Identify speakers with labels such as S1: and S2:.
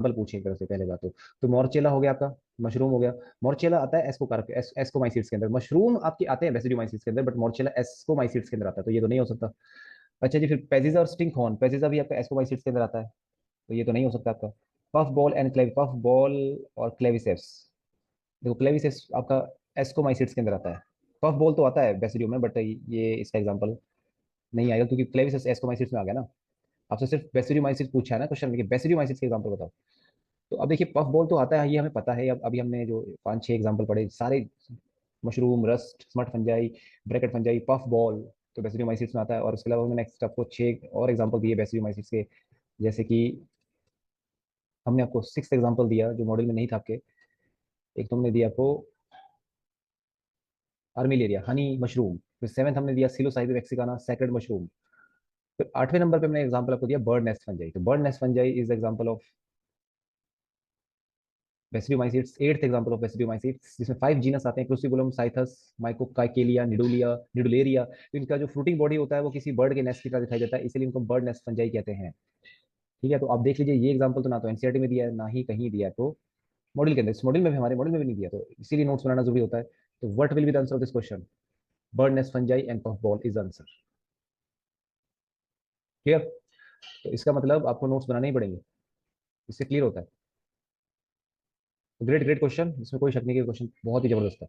S1: Example पूछे एक तरह से पहले बात तो मोर्चेला हो गया आपका, मशरूम हो गया। मोर्चेला आता है एस्कोमाइसीट्स के अंदर, मशरूम आपके आते हैं बेसिडियोमाइसीट्स के अंदर, बट मोर्चेला एस्कोमाइसीट्स के अंदर आता है, तो ये तो नहीं हो सकता। अच्छा जी, फिर पेजिजा और स्टिंक हॉर्न, पेजिजा भी आपका एस्कोमाइसीट्स के अंदर आता है, तो ये तो नहीं हो सकता आपका। Puff ball and clave, puff ball और क्लेविसेप्स, देखो क्लेविसेप्स आपका एस्कोमाइसीट्स के अंदर आता है। पफ बॉल तो आता है बेसिडियो में, बट ये इसका एग्जाम्पल नहीं आएगा क्योंकि क्लेविसेप्स एस्कोमाइसीट्स में आ गया ना। आपसे सिर्फ बेसिडियोमाइसीट्स पूछा है ना क्वेश्चन में, बेसिडियोमाइसीट्स के एग्जाम्पल बताओ। तो अब देखिए पफ बॉल तो आता है, ये हमें पता है। अब अभी हमने जो पांच छह एग्जांपल पढ़े सारे, mushroom, rust, smut fungi, bracket fungi, puff ball, तो बेसिडियोमाइसिट्स में आता है। और उसके अलावा मैंने नेक्स्ट आपको छह और एग्जांपल दिए बेसिडियोमाइसिट्स के, जैसे कि हमने आपको सिक्स एग्जांपल दिया जो मॉडल में नहीं था आपके। एक तो हमने दिया आपको आर्मिलेरिया, हनी मशरूम। फिर सेवंथ हमने दिया सिलोसाइबे मैक्सिकाना, सैक्रेड मशरूम। फिर आठवें नंबर पे हमने एग्जांपल आपको दिया बर्ड नेस्ट फंजाई, तो bird nest fungi is example of basidiomycetes. Eighth example of basidiomycetes, जिसमें फाइव जीनस आते हैं, क्रूसिबुलम, साइथस, माइकोकाइकेलिया, निडुलिया, निडुलेरिया। तो इनका जो फ्रूटिंग बॉडी होता है वो किसी बर्ड के नेस्ट की तरह दिखाई देता है, इसलिए इनको बर्ड नेस्ट फंजाई कहते हैं। ठीक है, तो आप देख लीजिए ये एग्जांपल तो ना तो एनसीईआरटी में दिया है ना ही कहीं दिया है, तो मॉडल के अंदर, इस मॉडल में भी, हमारे मॉडल में भी नहीं दिया, तो इसीलिए नोट्स बनाना जरूरी होता है। तो what will be the answer of this question? Bird nest fungi and puff ball is answer. Clear? तो इसका मतलब आपको नोट्स बनाने ही पड़ेंगे, इससे क्लियर होता है। ग्रेट ग्रेट क्वेश्चन, इसमें कोई शक नहीं कि क्वेश्चन बहुत ही जबरदस्त है।